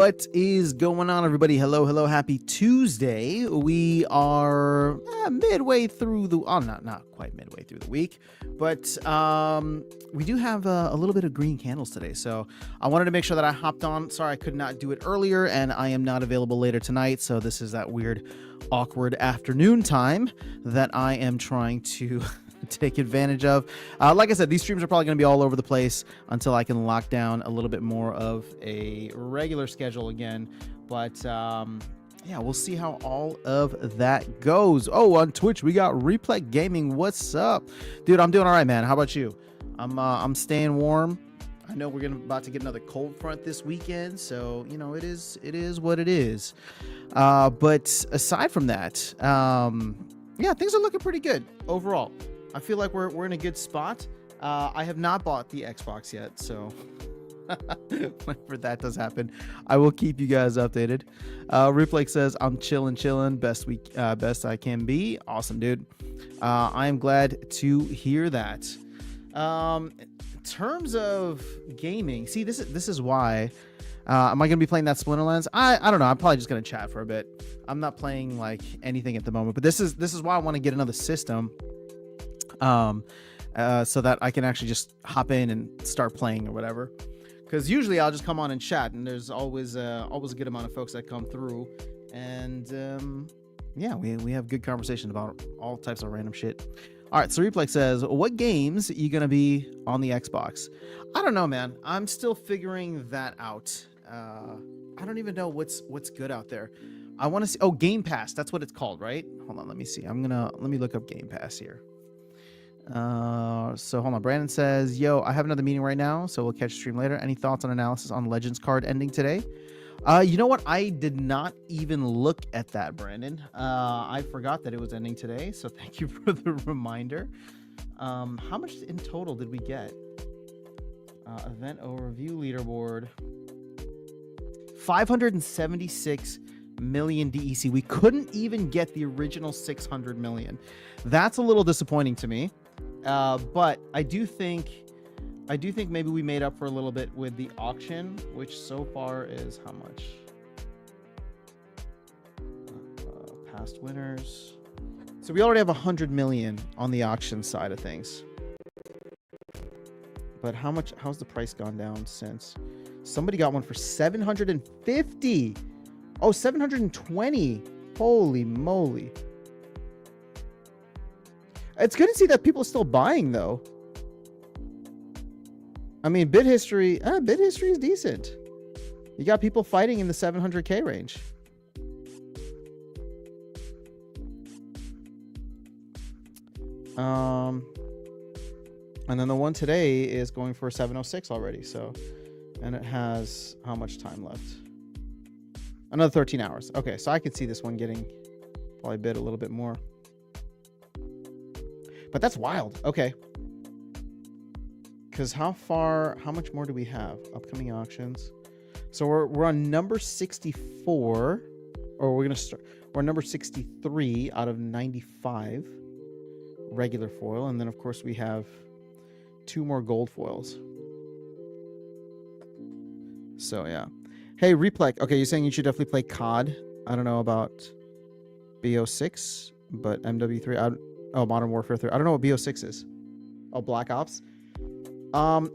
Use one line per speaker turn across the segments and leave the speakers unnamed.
What is going on, everybody? Hello, happy Tuesday. We are midway through the, not quite midway through the week, but we do have a little bit of green candles today. So I wanted to make sure that I hopped on. Sorry, I could not do it earlier, and I am not available later tonight. So this is that weird, awkward afternoon time that I am trying to take advantage of. Like I said, these streams are probably going to be all over the place until I can lock down a little bit more of a regular schedule again. But yeah, we'll see how all of that goes. Oh, on Twitch we got Replay Gaming. What's up, dude? I'm doing all right, man. How about you? I'm staying warm. I know we're about to get another cold front this weekend, so you know it is what it is. But aside from that, yeah, things are looking pretty good overall. I feel like we're in a good spot. I have not bought the Xbox yet, so whenever that does happen, I will keep you guys updated. Replay says I'm chilling, best I can be. Awesome, dude. I am glad to hear that. In terms of gaming, see, this is why. Am I gonna be playing that Splinterlands? I don't know. I'm probably just gonna chat for a bit. I'm not playing like anything at the moment, but this is why I want to get another system. So that I can actually just hop in and start playing or whatever. Because usually I'll just come on and chat, and there's always a good amount of folks that come through, and yeah, we have good conversation about all types of random shit. All right, so Replex says, what games are you gonna be on the Xbox? I don't know, man. I'm still figuring that out. I don't even know what's good out there. I want to see. Oh, Game Pass. That's what it's called, right? Hold on, let me see. Let me look up Game Pass here. So hold on. Brandon says, yo, I have another meeting right now, so we'll catch the stream later. Any thoughts on analysis on Legends card ending today? You know what? I did not even look at that, Brandon. I forgot that it was ending today, so thank you for the reminder. How much in total did we get? Event overview leaderboard. 576 million DEC. We couldn't even get the original 600 million. That's a little disappointing to me. But I do think maybe we made up for a little bit with the auction, which so far is how much? Past winners. So we already have 100 million on the auction side of things. But how's the price gone down since? Somebody got one for 750. Oh, 720. Holy moly. It's good to see that people are still buying, though. I mean, bid history is decent. You got people fighting in the 700K range. And then the one today is going for 706 already. So, and it has how much time left? Another 13 hours. Okay, so I could see this one getting probably bid a little bit more. But that's wild. Okay. Because how much more do we have? Upcoming auctions. So we're on number 64. Or we're number 63 out of 95 regular foil. And then of course we have 2 more gold foils. So yeah. Hey, Replec. Okay, you're saying you should definitely play COD. I don't know about BO6, but MW3. Oh, Modern Warfare 3. I don't know what BO6 is. Oh, Black Ops.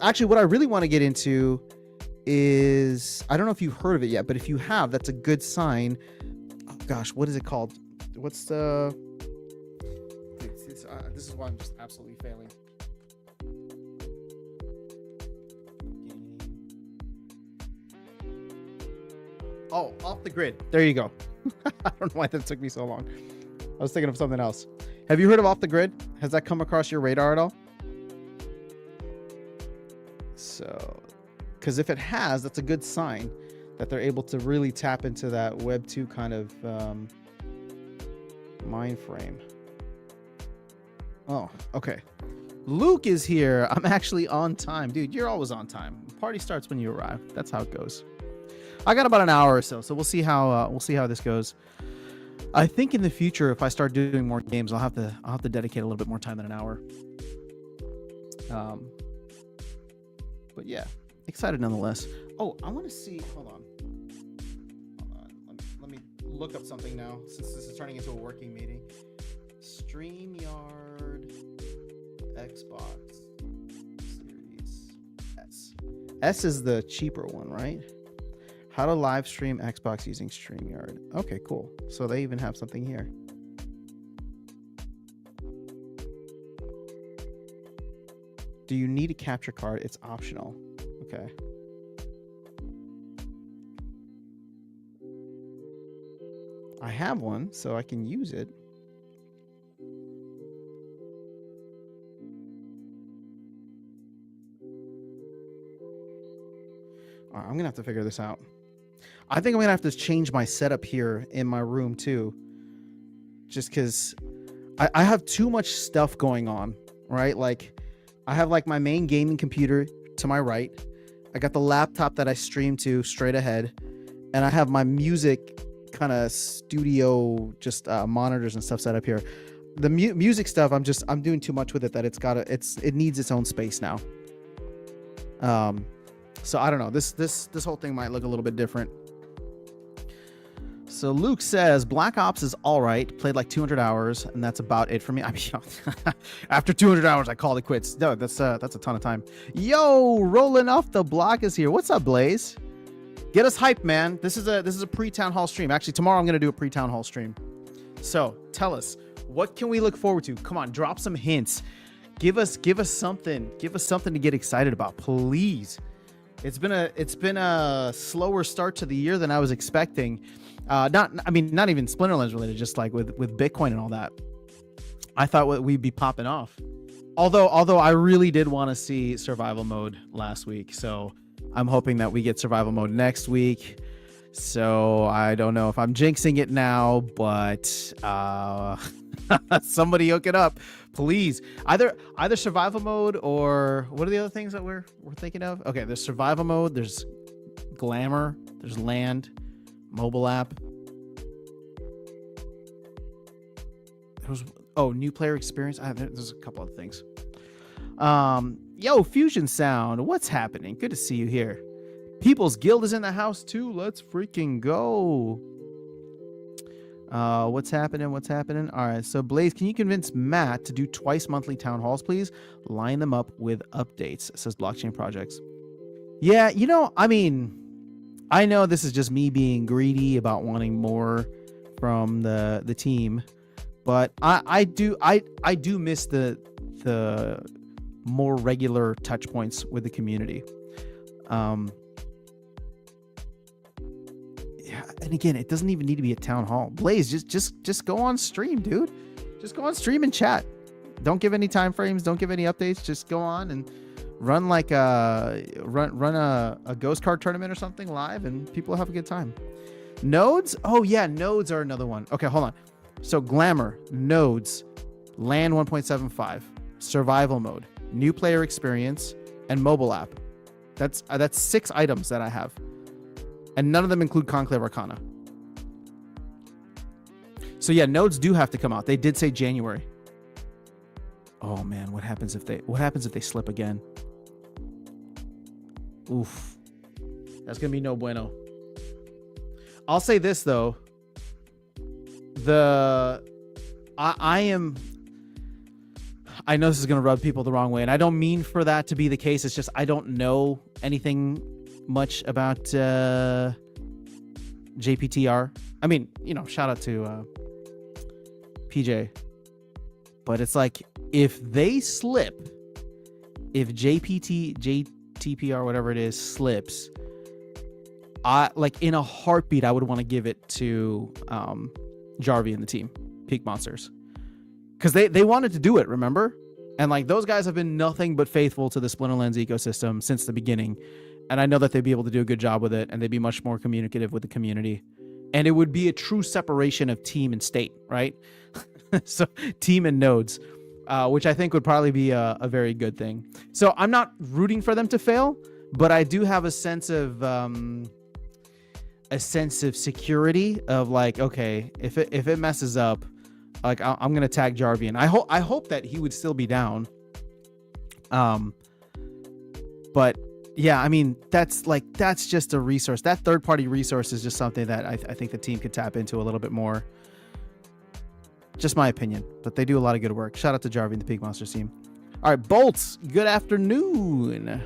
Actually, what I really want to get into is, I don't know if you've heard of it yet, but if you have, that's a good sign. Oh, gosh, what is it called? What's the... This is why I'm just absolutely failing. Oh, Off the Grid. There you go. I don't know why that took me so long. I was thinking of something else. Have you heard of Off the Grid? Has that come across your radar at all? So, because if it has, that's a good sign that they're able to really tap into that Web 2 kind of mind frame. Oh, okay. Luke is here. I'm actually on time. Dude, you're always on time. Party starts when you arrive. That's how it goes. I got about an hour or so we'll see how this goes. I think in the future, if I start doing more games, I'll have to dedicate a little bit more time than an hour. But yeah, excited nonetheless. Oh, I want to see. Hold on. look up something now since this is turning into a working meeting. StreamYard Xbox Series S. S is the cheaper one, right? How to live stream Xbox using StreamYard. Okay, cool. So they even have something here. Do you need a capture card? It's optional. Okay. I have one, so I can use it. All right, I'm gonna have to figure this out. I think I'm gonna have to change my setup here in my room too. Just because I have too much stuff going on, right? Like I have like my main gaming computer to my right. I got the laptop that I stream to straight ahead. And I have my music kind of studio, just monitors and stuff set up here. The music stuff, I'm doing too much with it that it needs its own space now. So I don't know. This whole thing might look a little bit different. So Luke says Black Ops is all right. Played like 200 hours, and that's about it for me. I mean, after 200 hours, I called it quits. No, that's a ton of time. Yo, rolling off the block is here. What's up, Blaze? Get us hyped, man. This is a pre-town hall stream. Actually, tomorrow I'm gonna do a pre-town hall stream. So tell us, what can we look forward to? Come on, drop some hints. Give us something. Give us something to get excited about, please. It's been a slower start to the year than I was expecting. Not even Splinterlands related, just like with Bitcoin and all that. I thought we'd be popping off. Although I really did want to see survival mode last week, so I'm hoping that we get survival mode next week. So I don't know if I'm jinxing it now, but somebody hook it up, please. Either survival mode or what are the other things that we're thinking of? Okay, there's survival mode, there's glamour, there's land, mobile app. New player experience. There's a couple of things. Yo, Fusion Sound, what's happening? Good to see you here. People's Guild is in the house too. Let's freaking go. What's happening? All right, so Blaze, can you convince Matt to do twice monthly town halls, please? Line them up with updates, says Blockchain Projects. Yeah, I mean, I know this is just me being greedy about wanting more from the team, but I do miss the more regular touch points with the community. Yeah, and again, it doesn't even need to be a town hall. Blaze, just go on stream, dude. Just go on stream and chat. Don't give any time frames. Don't give any updates. Just go on and run like run a ghost card tournament or something live, and people will have a good time. Nodes? Oh yeah, nodes are another one. Okay, hold on. So glamour, nodes, land 1.75, survival mode, new player experience, and mobile app. That's 6 items that I have. And none of them include Conclave Arcana. So yeah, nodes do have to come out. They did say January. Oh man, what happens if they slip again? Oof. That's gonna be no bueno. I'll say this though. I know this is gonna rub people the wrong way, and I don't mean for that to be the case. It's just I don't know anything much about JPTR. I mean, shout out to PJ. But it's like, if they slip, if JTPR, whatever it is, slips, in a heartbeat, I would want to give it to Jarvie and the team, Peak Monsters. Because they wanted to do it, remember? And those guys have been nothing but faithful to the Splinterlands ecosystem since the beginning. And I know that they'd be able to do a good job with it, and they'd be much more communicative with the community. And it would be a true separation of team and state, right? So team and nodes, which I think would probably be a very good thing. So I'm not rooting for them to fail, but I do have a sense of security of okay, if it messes up, I'm gonna tag Jarvie, and I hope that he would still be down. But Yeah, I mean, that's just a resource. That third-party resource is just something that I think the team could tap into a little bit more. Just my opinion, but they do a lot of good work. Shout out to Jarvie and the Peak Monsters team. All right, Bolts, good afternoon.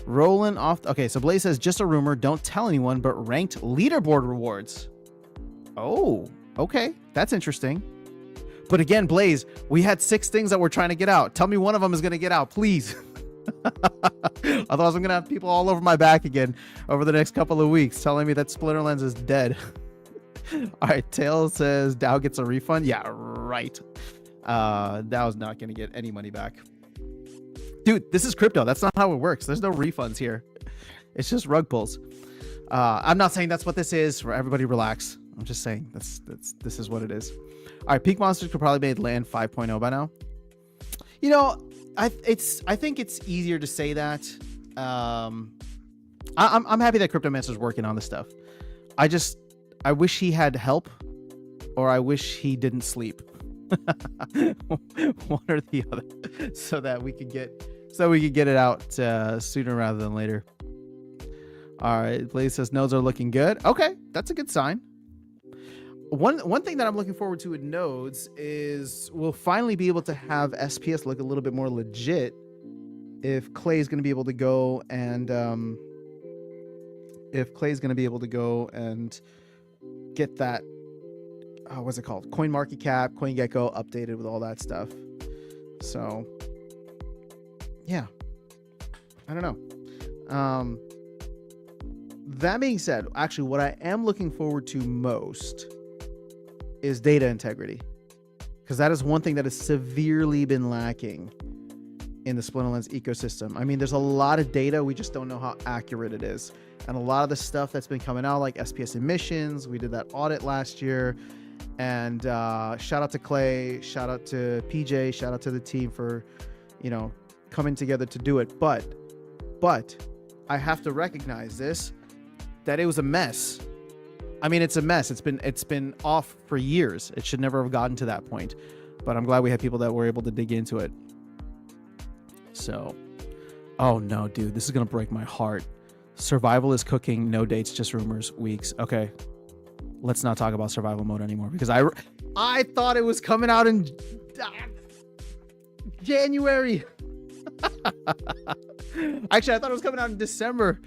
Rolling off. Okay, so Blaze says, just a rumor, don't tell anyone, but ranked leaderboard rewards. Oh, okay, that's interesting. But again, Blaze, we had 6 things that we're trying to get out. Tell me one of them is going to get out, please. Otherwise, I'm going to have people all over my back again over the next couple of weeks telling me that Splinterlands is dead. All right, Tails says Dow gets a refund. Yeah, right. Dow's not going to get any money back. Dude, this is crypto. That's not how it works. There's no refunds here. It's just rug pulls. I'm not saying that's what this is. For everybody, relax. I'm just saying this is what it is. All right, Peak Monsters could probably made land 5.0 by now. You know, I think it's easier to say that. I'm happy that Cryptomancer's working on this stuff. I wish he had help, or I wish he didn't sleep. One or the other, so that we could get it out sooner rather than later. All right, Blaze says nodes are looking good. Okay, that's a good sign. One thing that I'm looking forward to with nodes is we'll finally be able to have SPS look a little bit more legit if Clay's going to be able to go and get that what's it called, CoinMarketCap, CoinGecko updated with all that stuff. So yeah, I don't know. That being said, actually what I am looking forward to most is data integrity, because that is one thing that has severely been lacking in the Splinterlands ecosystem. I mean, there's a lot of data, we just don't know how accurate it is. And a lot of the stuff that's been coming out, like SPS emissions, we did that audit last year. And shout out to Clay, shout out to PJ, shout out to the team for, coming together to do it. But I have to recognize this, that it was a mess. I mean, it's a mess. It's been off for years. It should never have gotten to that point. But I'm glad we had people that were able to dig into it. So, oh no, dude, this is gonna break my heart. Survival is cooking, no dates, just rumors, weeks. Okay, let's not talk about survival mode anymore, because I thought it was coming out in January. Actually, I thought it was coming out in December.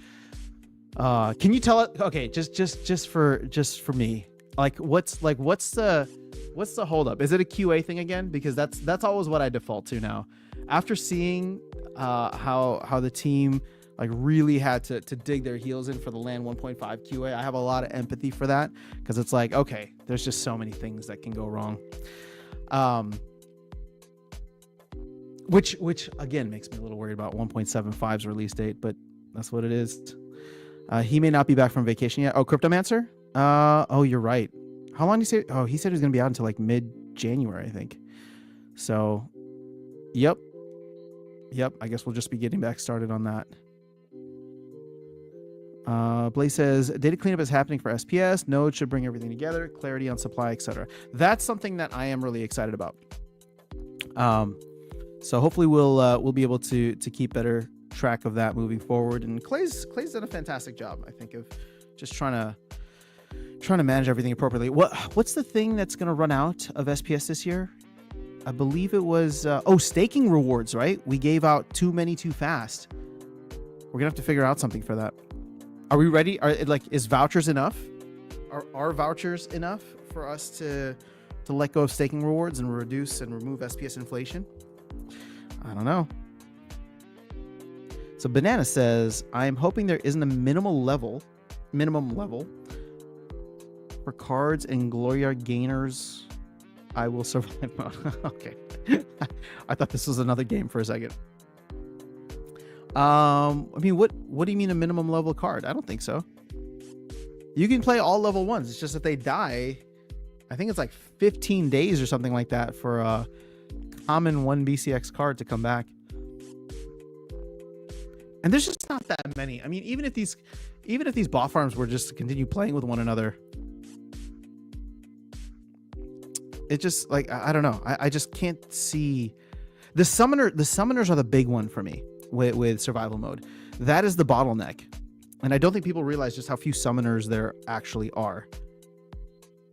Can you tell it? Okay, just for me, what's the holdup? Is it a QA thing again? Because that's always what I default to now. After seeing how the team really had to dig their heels in for the land 1.5 QA, I have a lot of empathy for that, because it's like, okay, there's just so many things that can go wrong. Which again makes me a little worried about 1.75's release date, but that's what it is. He may not be back from vacation yet. Oh, Cryptomancer? Oh, you're right. How long did he say? Oh, he said he was going to be out until mid-January, I think. So, yep. I guess we'll just be getting back started on that. Blaze says, data cleanup is happening for SPS. Node should bring everything together, clarity on supply, etc. That's something that I am really excited about. So hopefully we'll be able to keep better track of that moving forward. And Clay's done a fantastic job, I think, of just trying to manage everything appropriately. What's the thing that's going to run out of SPS this year? I believe it was staking rewards, right? We gave out too many too fast. We're gonna have to figure out something for that. Are we ready? Is vouchers enough? Are vouchers enough for us to let go of staking rewards and reduce and remove SPS inflation? I don't know. So Banana says, I'm hoping there isn't a minimum level for cards and Gloria gainers. I will survive mode. Okay. I thought this was another game for a second. I mean, what do you mean a minimum level card? I don't think so. You can play all level ones. It's just that they die. I think it's like 15 days or something like that for a common 1 BCX card to come back. And there's just not that many. I mean, even if these bot farms were just to continue playing with one another, it just I don't know. I just can't see the summoners are the big one for me with survival mode, That is the bottleneck. And I don't think people realize just how few summoners there actually are.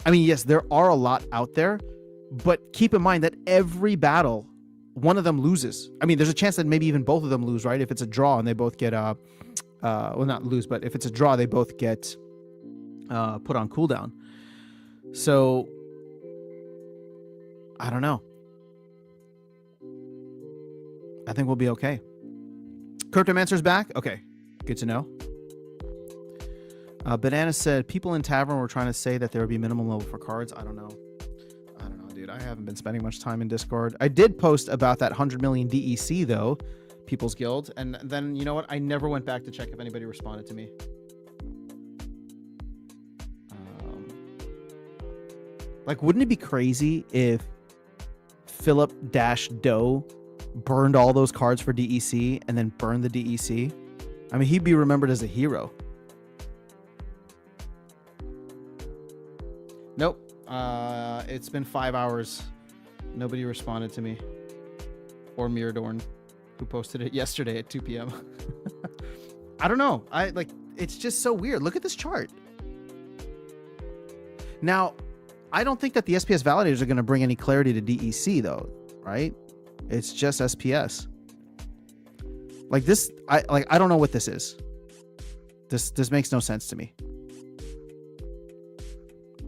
I mean, yes, there are a lot out there, but keep in mind that every battle, one of them loses. I mean, there's a chance that maybe even both of them lose, right? If it's a draw and they both get, well, not lose, but if it's a draw, they both get put on cooldown. So, I don't know. I think we'll be okay. Cryptomancer's back? Okay, good to know. Banana said, people in Tavern were trying to say that there would be minimum level for cards. I don't know, dude. I haven't been spending much time in Discord. I did post about that 100 million DEC, though, People's Guild. And then, you know what? I never went back to check if anybody responded to me. Like, wouldn't it be crazy if Philip-Doe burned all those cards for DEC and then burned the DEC? I mean, he'd be remembered as a hero. Nope. It's been 5 hours. Nobody responded to me. Or Miradorn, who posted it yesterday at 2 p.m. I don't know. It's just so weird. Look at this chart. Now, I don't think that the SPS validators are going to bring any clarity to DEC, though, right? It's just SPS. Like this, I don't know what this is. This makes no sense to me.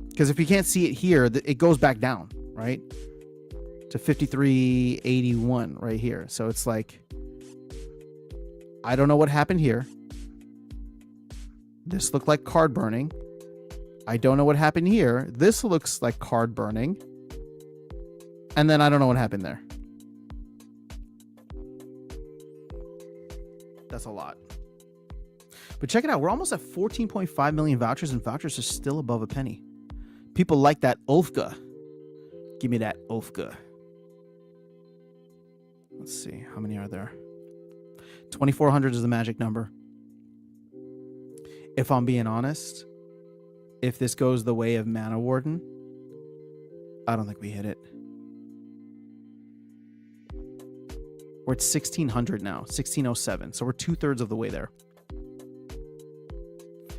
Because if you can't see it here, it goes back down, right? To 5381 right here. So it's like, I don't know what happened here. This looked like card burning. I don't know what happened here. This looks like card burning. And then I don't know what happened there. That's a lot. But check it out. We're almost at 14.5 million vouchers, and vouchers are still above a penny. People like that Ulfga. Give me that Ulfga. Let's see. How many are there? 2,400 is the magic number. If I'm being honest, if this goes the way of Mana Warden, I don't think we hit it. We're at 1,600 now. 1,607. So we're 2/3 of the way there.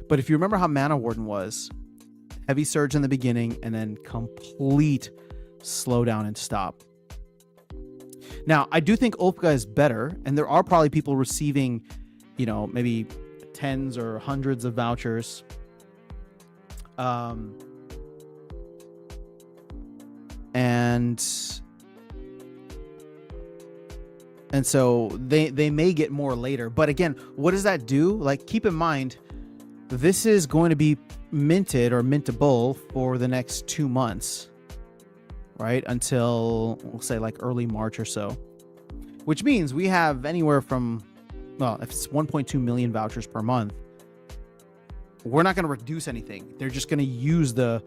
But if you remember how Mana Warden was, heavy surge in the beginning and then complete slowdown and stop. Now, I do think Ulfga is better, and there are probably people receiving, you know, maybe tens or hundreds of vouchers. And so they may get more later. But again, what does that do? Like, keep in mind, this is going to be minted or mintable for the next 2 months, right? Until, we'll say, like early March or so. Which means we have anywhere from, well, if it's 1.2 million vouchers per month, we're not going to reduce anything. They're just going to use the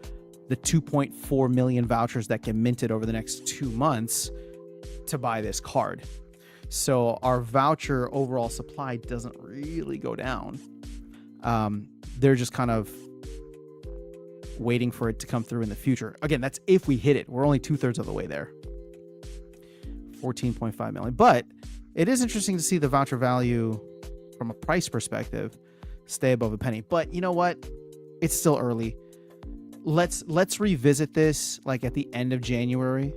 2.4 million vouchers that get minted over the next 2 months to buy this card. So our voucher overall supply doesn't really go down. They're just kind of waiting for it to come through in the future. Again, that's if we hit it. We're only 2/3 of the way there. 14.5 million. But it is interesting to see the voucher value from a price perspective stay above a penny. But you know what? It's still early. Let's revisit this like at the end of January,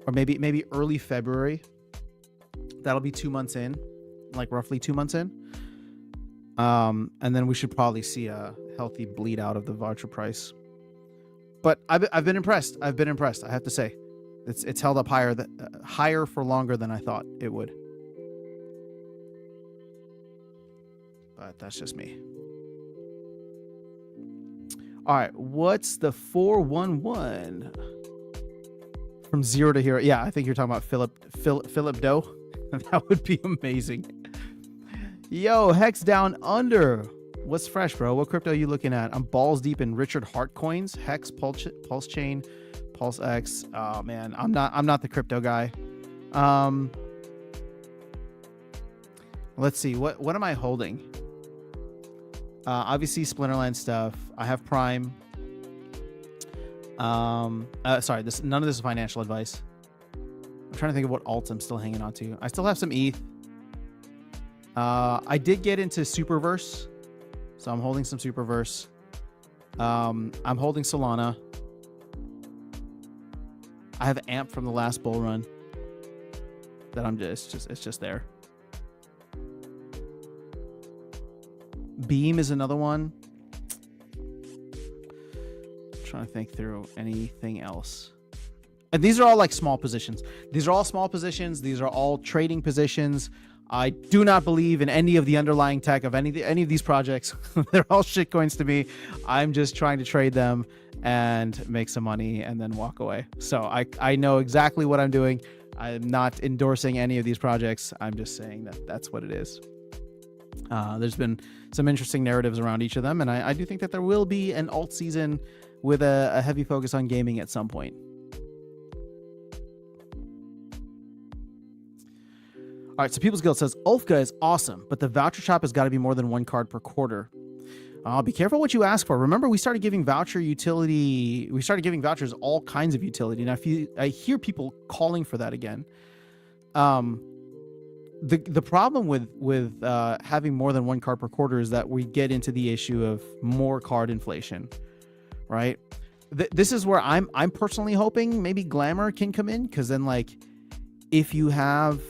or maybe early February. That'll be 2 months in, like roughly 2 months in. And then we should probably see a healthy bleed out of the voucher price. But I've been impressed. I have to say, it's held up higher for longer than I thought it would. But that's just me. All right, what's the 411 from 0 to hero? Yeah, I think you're talking about Philip-Doe. That would be amazing. Yo, Hex Down Under. What's fresh, bro? What crypto are you looking at? I'm balls deep in Richard Hart coins, Hex, Pulse Chain, Pulse X. Oh man, I'm not the crypto guy. Let's see. What am I holding? Obviously Splinterland stuff. I have Prime. Sorry, none of this is financial advice. I'm trying to think of what alts I'm still hanging on to. I still have some ETH. I did get into Superverse, so I'm holding some Superverse. I'm holding Solana. I have Amp from the last bull run that it's just there. Beam is another one. Trying to think through anything else. And these are all like small positions. These are all small positions. These are all trading positions. I do not believe in any of the underlying tech of any of these projects. They're all shit coins to me. I'm just trying to trade them and make some money and then walk away. So I know exactly what I'm doing. I'm not endorsing any of these projects. I'm just saying that that's what it is. There's been some interesting narratives around each of them, and I do think that there will be an alt season with a heavy focus on gaming at some point. All right, so People's Guild says, Ulfka is awesome, but the voucher shop has got to be more than one card per quarter. Be careful what you ask for. Remember, we started giving voucher utility. We started giving vouchers all kinds of utility. Now, I hear people calling for that again. The problem with having more than one card per quarter is that we get into the issue of more card inflation, right? This is where I'm personally hoping maybe Glamour can come in, because then like if you have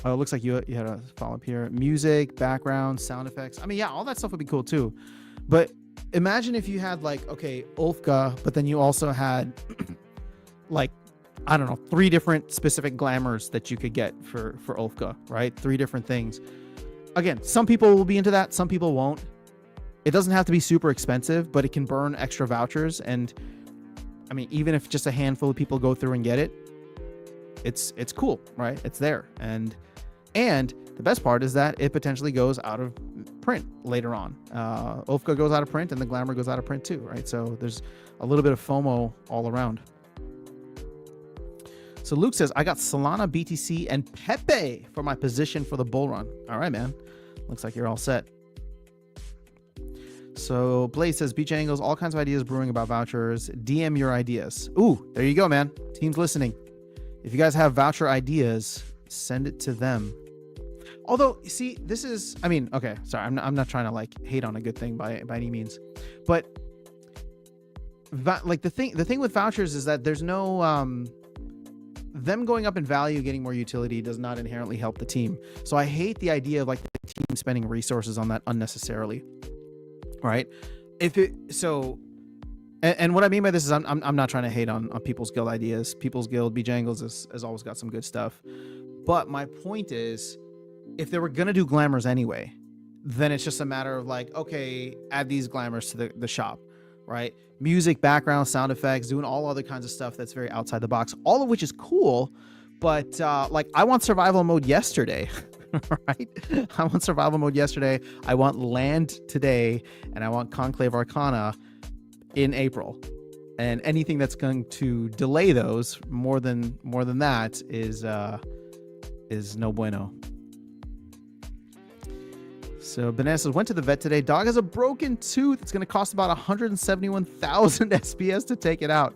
it looks like you had a follow up here. Music, background, sound effects. I mean, yeah, all that stuff would be cool too. But imagine if you had like, okay, Ulfka, but then you also had like, I don't know, 3 different specific glamours that you could get for Ulfka, right? 3 different things. Again, some people will be into that. Some people won't. It doesn't have to be super expensive, but it can burn extra vouchers. And I mean, even if just a handful of people go through and get it, it's cool, right? It's there. And the best part is that it potentially goes out of print later on. Ulfka goes out of print and the Glamour goes out of print too, right? So there's a little bit of FOMO all around. So Luke says, I got Solana, BTC, and Pepe for my position for the bull run. All right, man. Looks like you're all set. So Blaze says, Beach Angles, all kinds of ideas brewing about vouchers. DM your ideas. Ooh, there you go, man. Team's listening. If you guys have voucher ideas, send it to them. Although, see, this is, I mean, okay, sorry, I'm not trying to like hate on a good thing by any means, but like the thing with vouchers is that there's no them going up in value, getting more utility does not inherently help the team. So I hate the idea of like the team spending resources on that unnecessarily, right? And what I mean by this is I'm not trying to hate on People's Guild ideas. People's Guild, Bejangles has always got some good stuff. But my point is, if they were going to do glamours anyway, then it's just a matter of like, okay, add these glamours to the shop, right? Music, background, sound effects, doing all other kinds of stuff that's very outside the box, all of which is cool. But like, I want survival mode yesterday, right? I want survival mode yesterday. I want land today, and I want Conclave Arcana in April. And anything that's going to delay those more than that is no bueno. So Banana says, went to the vet today. Dog has a broken tooth. It's going to cost about 171,000 SPS to take it out.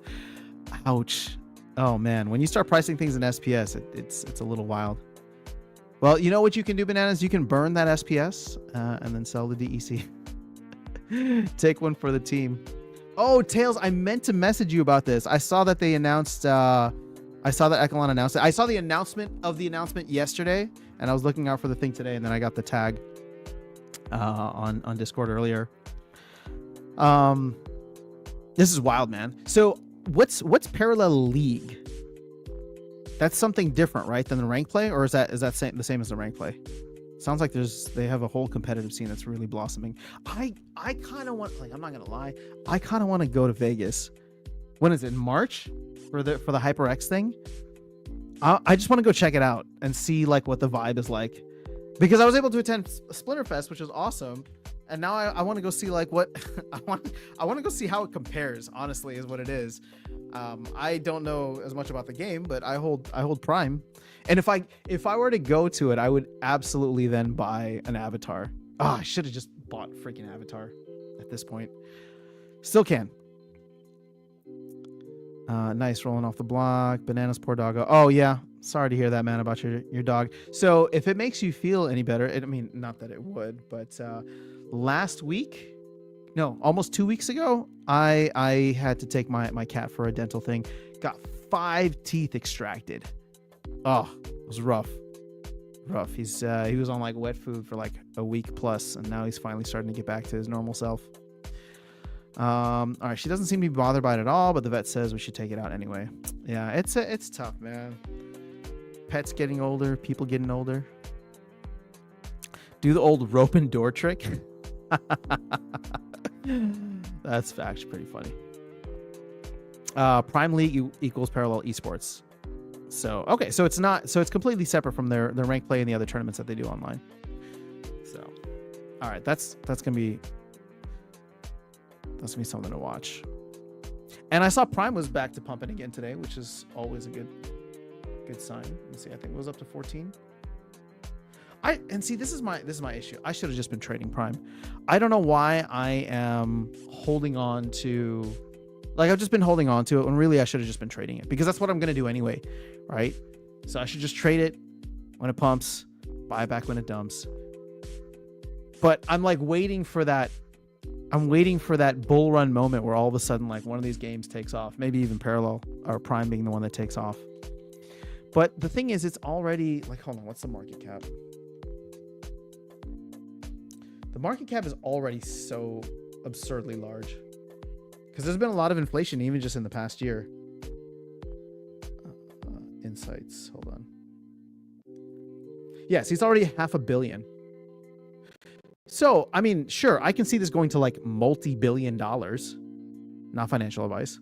Ouch. Oh man, when you start pricing things in SPS, it's a little wild. Well, you know what you can do, Bananas? You can burn that SPS and then sell the DEC. Take one for the team. Oh, Tails, I meant to message you about this. I saw that they announced, I saw that Echelon announced it. I saw the announcement of the announcement yesterday, and I was looking out for the thing today, and then I got the tag on Discord earlier. This is wild, man. So what's Parallel League? That's something different, right, than the rank play, or is that the same as the rank play? Sounds like they have a whole competitive scene that's really blossoming. I kind of want, like, I'm not gonna lie, I kind of want to go to Vegas. When is it? March for the HyperX thing? I just want to go check it out and see like what the vibe is like, because I was able to attend Splinterfest, which was awesome, and now I want to go see like what I want to go see how it compares. Honestly, is what it is. I don't know as much about the game, but I hold Prime, and if I were to go to it, I would absolutely then buy an Avatar. I should have just bought freaking Avatar at this point. Still can. Nice, rolling off the block. Bananas, poor doggo. Oh yeah, Sorry to hear that, man, about your dog. So if it makes you feel any better, I mean, not that it would, but last week, no, almost 2 weeks ago, I had to take my cat for a dental thing. Got 5 teeth extracted. Oh, it was rough. He was on like wet food for like a week plus, and now he's finally starting to get back to his normal self. All right, she doesn't seem to be bothered by it at all, but the vet says we should take it out anyway. Yeah, it's tough, man. Pets getting older, people getting older. Do the old rope and door trick. That's actually pretty funny. Prime League equals parallel esports. So okay, so it's completely separate from their rank play and the other tournaments that they do online. So, all right, that's gonna be something to watch. And I saw Prime was back to pumping again today, which is always a good sign. Let's see, I think it was up to 14. This is my issue. I should have just been trading Prime. I don't know why I am holding on to. Like, I've just been holding on to it when really I should have just been trading it, because that's what I'm going to do anyway, right? So I should just trade it when it pumps, buy it back when it dumps. But I'm like waiting for that. I'm waiting for that bull run moment where all of a sudden, like, one of these games takes off, maybe even Parallel or Prime being the one that takes off. But the thing is, it's already like, hold on, what's the market cap? The market cap is already so absurdly large. Because there's been a lot of inflation even just in the past year. Insights, hold on. Yes, he's already $500 million. So, I mean, sure, I can see this going to like multi-billion dollars. Not financial advice.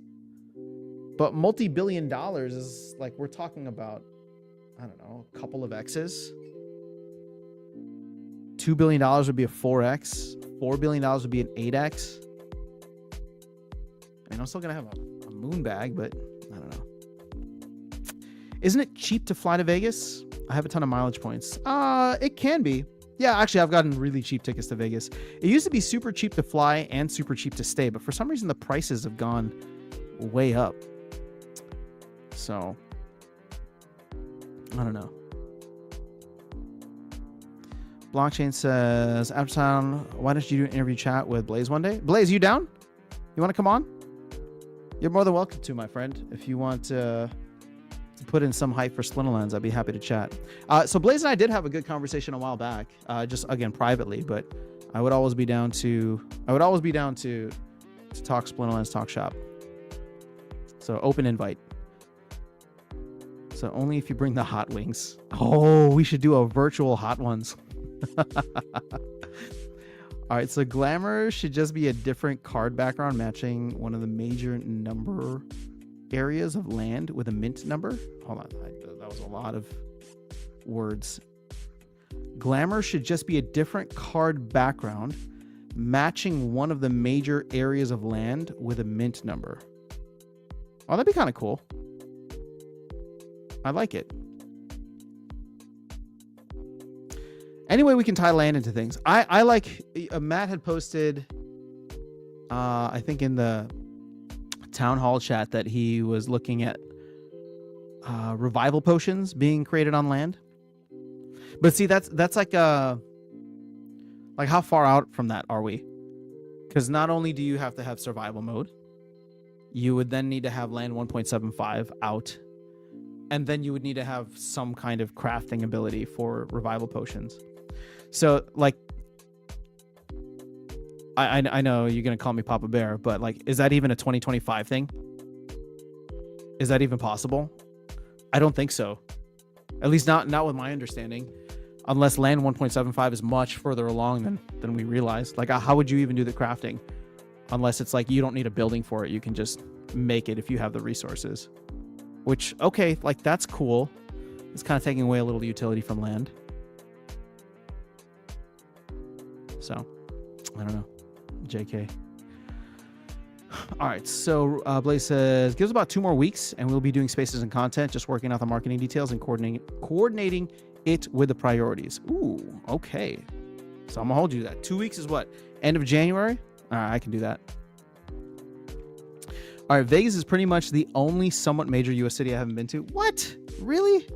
But multi-billion dollars is like, we're talking about, I don't know, a couple of X's. $2 billion would be a 4X. $4 billion would be an 8X. I mean, I'm still going to have a moon bag, but I don't know. Isn't it cheap to fly to Vegas? I have a ton of mileage points. It can be. Yeah, actually, I've gotten really cheap tickets to Vegas. It used to be super cheap to fly and super cheap to stay, but for some reason, the prices have gone way up. So, I don't know. Blockchain says, Aftertown, why don't you do an interview chat with Blaze one day? Blaze, you down? You want to come on? You're more than welcome to, my friend. If you want to put in some hype for Splinterlands, I'd be happy to chat. So Blaze and I did have a good conversation a while back, just again privately, but I would always be down to talk Splinterlands, talk shop. So open invite. So only if you bring the hot wings. Oh, we should do a virtual hot ones. All right, so glamour should just be a different card background matching one of the major number areas of land with a mint number. Hold on, that was a lot of words. Glamour should just be a different card background matching one of the major areas of land with a mint number. Oh, that'd be kind of cool. I like it. Anyway, we can tie land into things. I like, Matt had posted, I think in the town hall chat, that he was looking at revival potions being created on land. But see, that's like how far out from that are we? Because not only do you have to have survival mode, you would then need to have land 1.75 out, and then you would need to have some kind of crafting ability for revival potions. So, like, I know you're going to call me Papa Bear, but, like, is that even a 2025 thing? Is that even possible? I don't think so. At least not with my understanding. Unless land 1.75 is much further along than we realize. Like, how would you even do the crafting? Unless it's like you don't need a building for it. You can just make it if you have the resources. Which, okay, like, that's cool. It's kind of taking away a little utility from land. So, I don't know. JK. All right, so Blaze says, give us about 2 more weeks and we'll be doing spaces and content, just working out the marketing details and coordinating it with the priorities. Ooh, okay. So I'm gonna hold you to that. 2 weeks is what? End of January? All right, I can do that. All right, Vegas is pretty much the only somewhat major U.S. city I haven't been to. What? Really?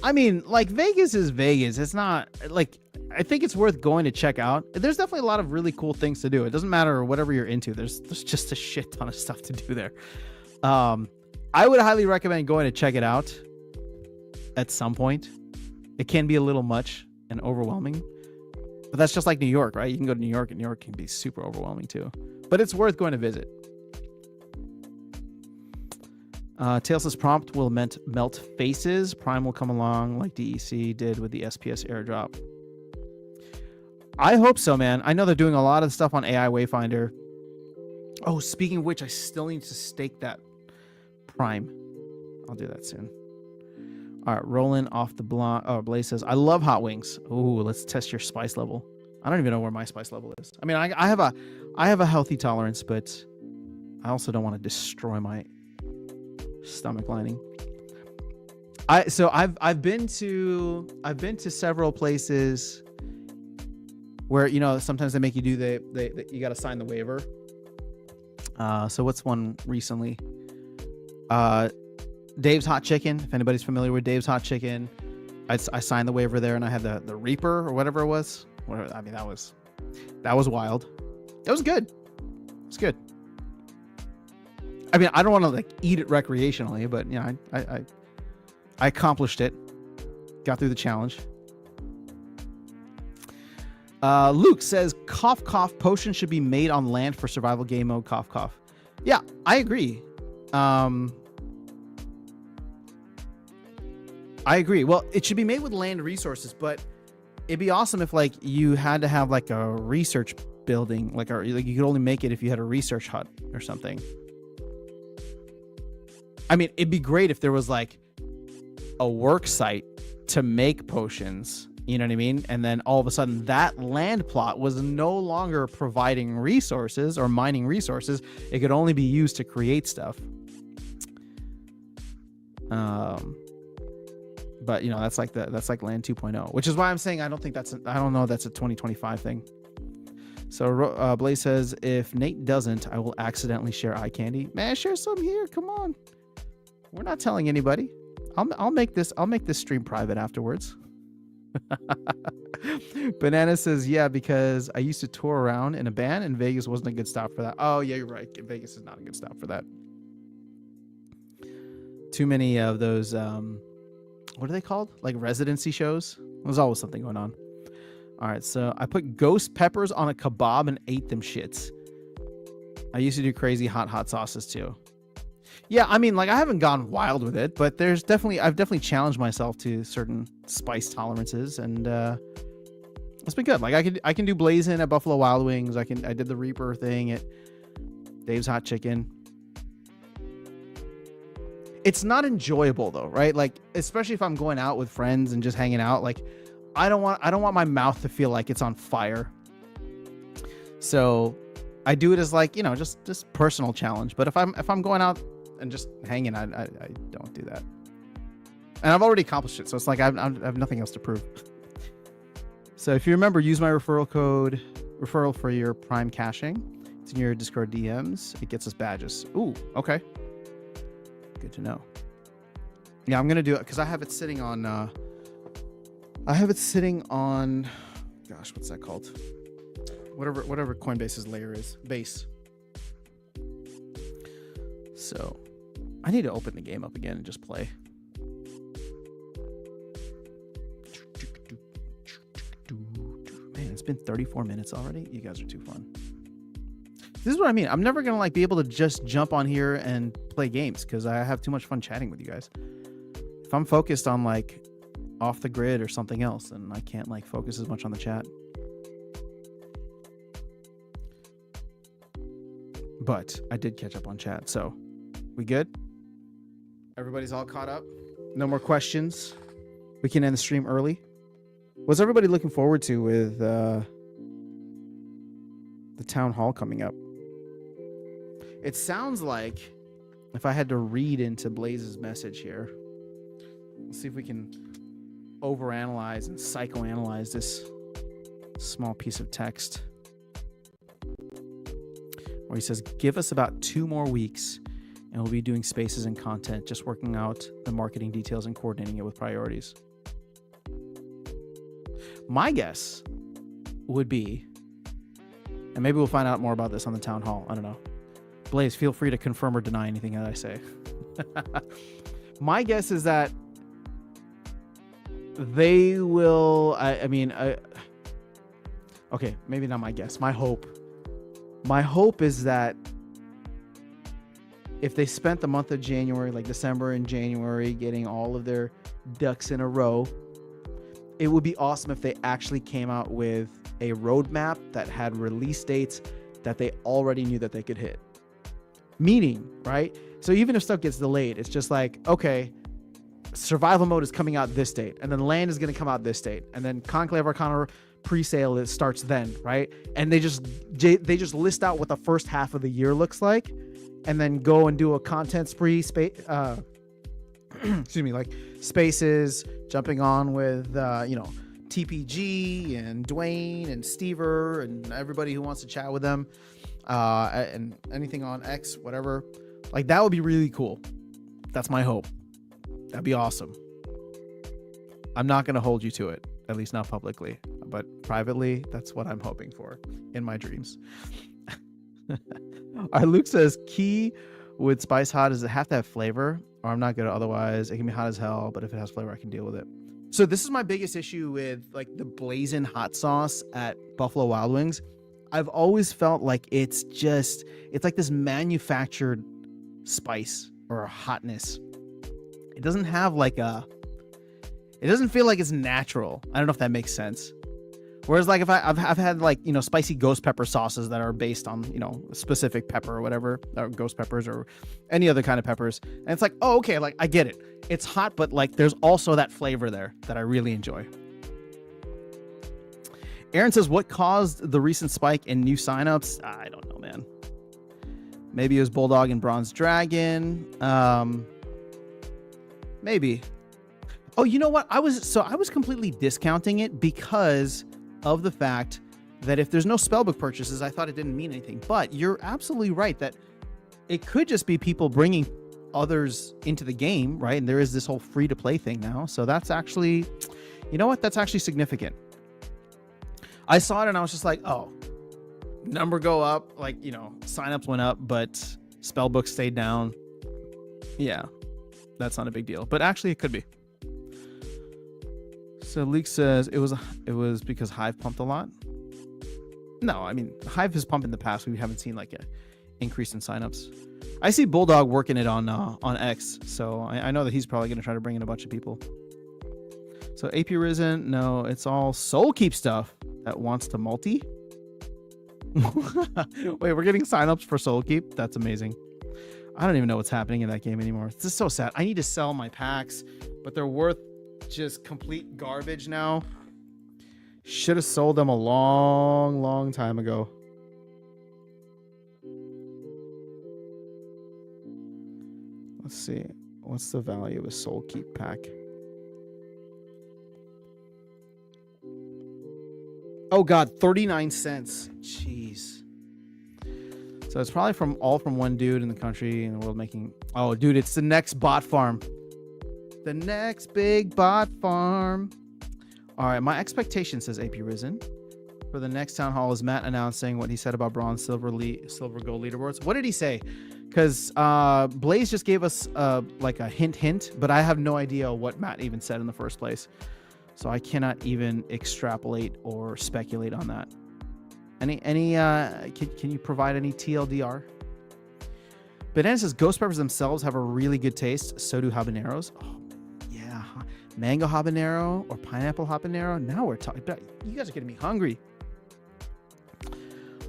I mean, like Vegas is Vegas. It's not like, I think it's worth going to check out. There's definitely a lot of really cool things to do. It doesn't matter whatever you're into. There's just a shit ton of stuff to do there. I would highly recommend going to check it out at some point. It can be a little much and overwhelming, but that's just like New York, right? You can go to New York, and New York can be super overwhelming too, but it's worth going to visit. Tailsless prompt will melt faces. Prime will come along like DEC did with the SPS airdrop. I hope so, man. I know they're doing a lot of stuff on AI Wayfinder. Oh, speaking of which, I still need to stake that Prime. I'll do that soon. All right, rolling off the block. Oh, Blaze says, I love hot wings. Ooh, let's test your spice level. I don't even know where my spice level is. I mean, I have a healthy tolerance, but I also don't want to destroy my stomach lining. I've been to several places where, you know, sometimes they make you do you got to sign the waiver. So what's one recently? Dave's Hot Chicken. If anybody's familiar with Dave's Hot Chicken, I signed the waiver there, and I had the Reaper or whatever it was. I mean, that was wild. It was good. It's good. I mean, I don't want to like eat it recreationally, but you know, I accomplished it. Got through the challenge. Luke says, cough cough potion should be made on land for survival game mode. Cough cough. Yeah, I agree. I agree. Well, it should be made with land resources, but it'd be awesome if like you had to have like a research building, like you could only make it if you had a research hut or something. I mean, it'd be great if there was like a work site to make potions, you know what I mean? And then all of a sudden that land plot was no longer providing resources or mining resources. It could only be used to create stuff. But you know, that's like land 2.0, which is why I'm saying I don't know that's a 2025 thing. So Blaze says, if Nate doesn't, I will accidentally share eye candy. Man, share some here. Come on. We're not telling anybody. I'll make this stream private afterwards. Banana says, yeah, because I used to tour around in a band and Vegas wasn't a good stop for that. Oh yeah, you're right. Vegas is not a good stop for that. Too many of those what are they called? Like residency shows? There's always something going on. All right, so I put ghost peppers on a kebab and ate them shits. I used to do crazy hot sauces too. Yeah, I mean, like I haven't gone wild with it, but I've definitely challenged myself to certain spice tolerances, and it's been good. Like I can do blazing at Buffalo Wild Wings. I did the Reaper thing at Dave's Hot Chicken. It's not enjoyable though, right? Like especially if I'm going out with friends and just hanging out, like I don't want my mouth to feel like it's on fire. So I do it as like, you know, just personal challenge. But if I'm going out and just hanging, I don't do that. And I've already accomplished it, so it's like I have nothing else to prove. So if you remember, use my referral for your Prime caching. It's in your Discord DMs. It gets us badges. Ooh, okay. Good to know. Yeah, I'm gonna do it because I have it sitting on. Gosh, what's that called? Whatever Coinbase's layer is, base. So I need to open the game up again and just play. Man, it's been 34 minutes already. You guys are too fun. This is what I mean. I'm never gonna like be able to just jump on here and play games because I have too much fun chatting with you guys. If I'm focused on like off the grid or something else, then I can't like focus as much on the chat. But I did catch up on chat, so we good? Everybody's all caught up? No more questions? We can end the stream early? What's everybody looking forward to with the town hall coming up? It sounds like, if I had to read into Blaze's message here, let's see if we can overanalyze and psychoanalyze this small piece of text. Where he says, give us about 2 more weeks and we'll be doing spaces and content, just working out the marketing details and coordinating it with priorities. My guess would be, and maybe we'll find out more about this on the town hall. I don't know. Blaze, feel free to confirm or deny anything that I say. My guess is that they will, okay, maybe not my guess. My hope is that if they spent the month of January, like December and January, getting all of their ducks in a row, it would be awesome if they actually came out with a roadmap that had release dates that they already knew that they could hit. Meaning, right? So even if stuff gets delayed, it's just like, okay, survival mode is coming out this date, and then land is going to come out this date, and then Conclave Arcana pre-sale, it starts then, right? And they just list out what the first half of the year looks like, and then go and do a content spree, excuse me, like Spaces, jumping on with TPG and Dwayne and Stever and everybody who wants to chat with them, and anything on X, whatever. Like, that would be really cool. That's my hope. That'd be awesome. I'm not going to hold you to it, at least not publicly, but privately, that's what I'm hoping for in my dreams. All right, Luke says, key with Spice Hot, does it have to have flavor? Or I'm not good, otherwise it can be hot as hell, but if it has flavor, I can deal with it. So this is my biggest issue with like the blazing hot sauce at Buffalo Wild Wings. I've always felt like it's like this manufactured spice or hotness. It doesn't have like it doesn't feel like it's natural. I don't know if that makes sense. Whereas like if I've had like, spicy ghost pepper sauces that are based on, a specific pepper or whatever, or ghost peppers or any other kind of peppers. And it's like, oh, okay, like I get it. It's hot, but like there's also that flavor there that I really enjoy. Aaron says, what caused the recent spike in new signups? I don't know, man. Maybe it was Bulldog and Bronze Dragon. Maybe. Oh, you know what? I was completely discounting it because of the fact that if there's no spellbook purchases, I thought it didn't mean anything. But you're absolutely right that it could just be people bringing others into the game, right? And there is this whole free-to-play thing now. So that's actually, you know what? That's actually significant. I saw it and I was just like, oh, number go up, like, signups went up, but spellbooks stayed down. Yeah, that's not a big deal. But actually, it could be. So Leak says it was because Hive pumped a lot. No, I mean, Hive has pumped in the past. We haven't seen like an increase in signups. I see Bulldog working it on X, so I know that he's probably going to try to bring in a bunch of people. So AP Risen, no, it's all Soulkeep stuff that wants to multi. Wait, we're getting signups for Soulkeep? That's amazing. I don't even know what's happening in that game anymore. It's just so sad. I need to sell my packs, but they're worth just complete garbage now. Should have sold them a long time ago. Let's see. What's the value of a Soulkeep pack? Oh god, 39 cents. Jeez. So it's probably from one dude in the country in the world making. Oh, dude, it's the next bot farm. The next big bot farm. All right, my expectation, says AP Risen, for the next town hall is Matt announcing what he said about bronze, silver, gold leaderboards. What did he say? Because Blaze just gave us like a hint, but I have no idea what Matt even said in the first place. So I cannot even extrapolate or speculate on that. Can you provide any TLDR? Banana says ghost peppers themselves have a really good taste. So do habaneros. Oh, yeah, mango habanero or pineapple habanero. Now we're talking. You guys are getting me hungry.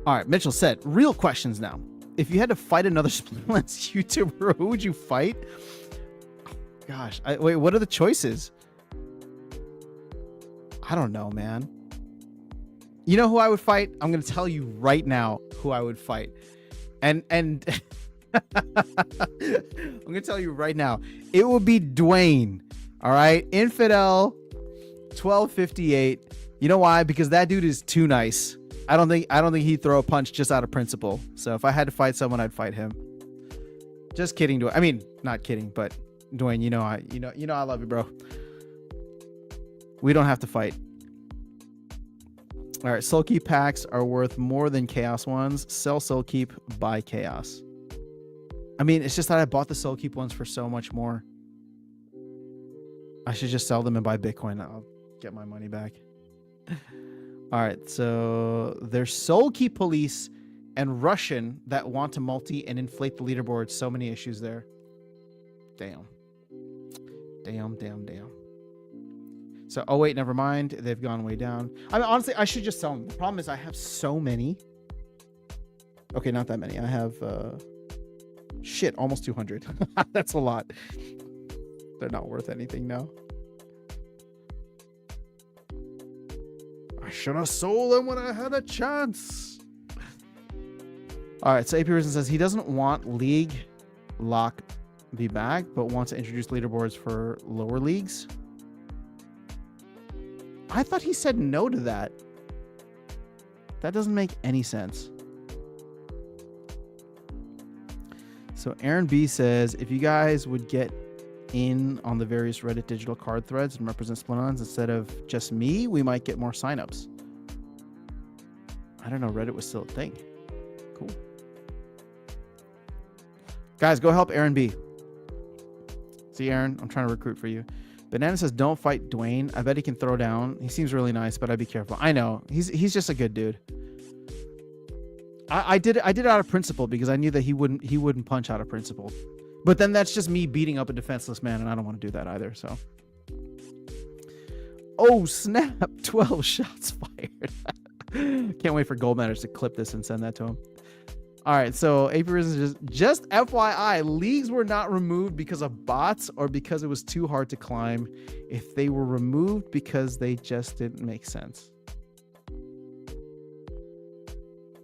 All right, Mitchell said, real questions now. If you had to fight another Splintless YouTuber, who would you fight? Oh, gosh, wait, what are the choices? I don't know, man. You know who I would fight? I'm going to tell you right now who I would fight. And I'm going to tell you right now. It would be Dwayne. All right? Infidel 1258. You know why? Because that dude is too nice. I don't think he'd throw a punch just out of principle. So if I had to fight someone, I'd fight him. Just kidding, Dwayne. I mean, not kidding, but Dwayne, you know I love you, bro. We don't have to fight. All right, Soul Keep packs are worth more than Chaos ones. Sell Soul Keep, buy Chaos. I mean, it's just that I bought the Soul Keep ones for so much more. I should just sell them and buy Bitcoin. I'll get my money back. All right, so there's Soul Keep police and Russian that want to multi and inflate the leaderboard. So many issues there. Damn. So, oh wait, never mind. They've gone way down. I mean, honestly, I should just sell them. The problem is I have so many. Okay, not that many. I have, shit, almost 200. That's a lot. They're not worth anything now. I should have sold them when I had a chance. All right, so AP Risen says he doesn't want League Lock be back, but wants to introduce leaderboards for lower leagues. I thought he said no to that. That doesn't make any sense. So Aaron B says, if you guys would get in on the various Reddit digital card threads and represent Splinons instead of just me, we might get more signups. I don't know, Reddit was still a thing. Cool. Guys, go help Aaron B. See, Aaron, I'm trying to recruit for you. Banana says, don't fight Dwayne. I bet he can throw down. He seems really nice, but I'd be careful. I know. He's just a good dude. I did it out of principle because I knew that he wouldn't punch out of principle. But then that's just me beating up a defenseless man, and I don't want to do that either, so. Oh, snap. 12 shots fired. Can't wait for Gold Matters to clip this and send that to him. All right, so AP Risen just FYI, leagues were not removed because of bots or because it was too hard to climb. If they were removed because they just didn't make sense.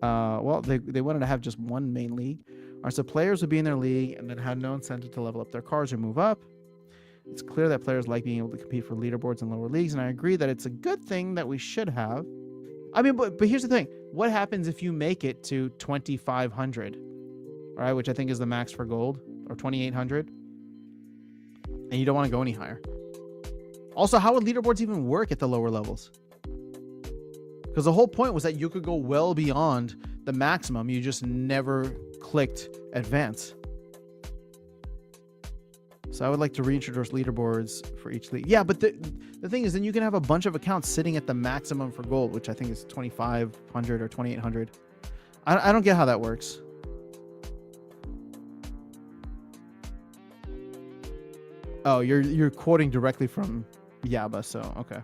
Well, they wanted to have just one main league. All right, so players would be in their league and then had no incentive to level up their cards or move up. It's clear that players like being able to compete for leaderboards in lower leagues, and I agree that it's a good thing that we should have. I mean, but here's the thing. What happens if you make it to 2,500? All right, which I think is the max for gold, or 2,800, and you don't want to go any higher. Also, how would leaderboards even work at the lower levels? Because the whole point was that you could go well beyond the maximum. You just never clicked advance. So I would like to reintroduce leaderboards for each league. Yeah, but the thing is, then you can have a bunch of accounts sitting at the maximum for gold, which I think is 2,500 or 2,800. I don't get how that works. Oh, you're quoting directly from Yaba, so okay.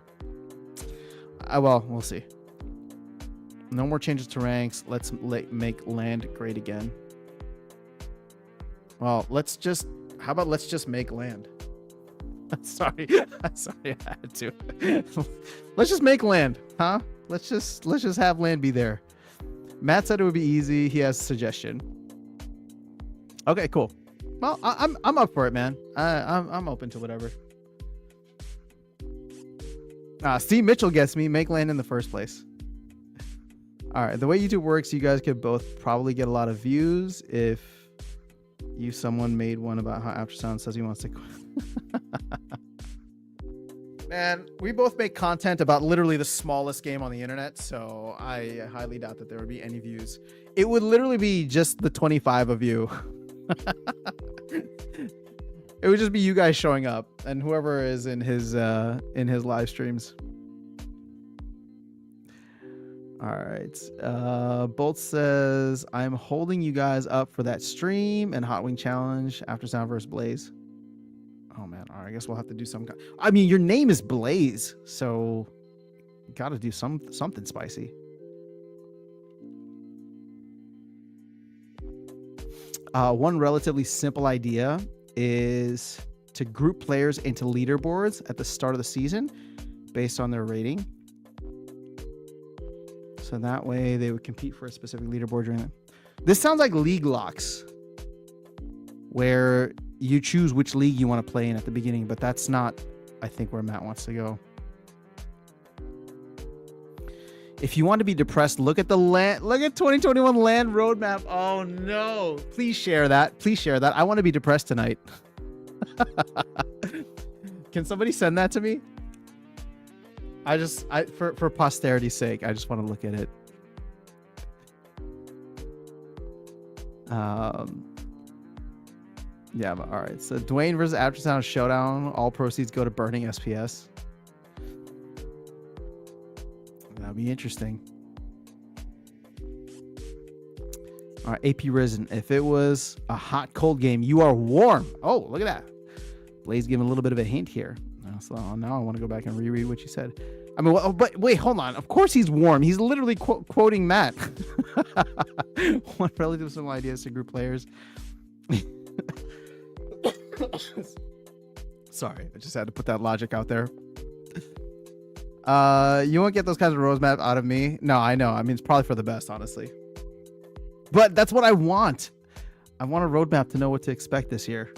Well, we'll see. No more changes to ranks. Let's make land great again. Well, how about let's just make land? Sorry, I had to. Let's just make land, huh? Let's just have land be there. Matt said it would be easy. He has a suggestion. Okay, cool. Well, I'm up for it, man. I'm open to whatever. Steve Mitchell gets me. Make land in the first place. All right, the way YouTube works, you guys could both probably get a lot of views if someone made one about how Aftersound says he wants to quit. Man, we both make content about literally the smallest game on the internet, so I highly doubt that there would be any views. It would literally be just the 25 of you. It would just be you guys showing up and whoever is in his live streams. All right. Bolt says, I'm holding you guys up for that stream and Hot Wing Challenge after Sound vs. Blaze. Oh, man. All right. I guess we'll have to do some. I mean, your name is Blaze, so got to do something spicy. One relatively simple idea is to group players into leaderboards at the start of the season based on their rating. So that way they would compete for a specific leaderboard during that. This sounds like league locks, where you choose which league you want to play in at the beginning, but that's not, I think, where Matt wants to go. If you want to be depressed, look at the land. Look at 2021 land roadmap. Oh no! Please share that. Please share that. I want to be depressed tonight. Can somebody send that to me? For posterity's sake, I just want to look at it. Yeah, but all right. So Dwayne versus Aftersound Showdown. All proceeds go to burning SPS. That'd be interesting. All right, AP Risen. If it was a hot cold game, you are warm. Oh, look at that. Blaze giving a little bit of a hint here. So now I want to go back and reread what you said. I mean, well, but wait, hold on. Of course he's warm. He's literally quoting Matt. One relative similar ideas to group players. Sorry, I just had to put that logic out there. You won't get those kinds of roadmap out of me. No, I know. I mean, it's probably for the best, honestly. But that's what I want. I want a roadmap to know what to expect this year.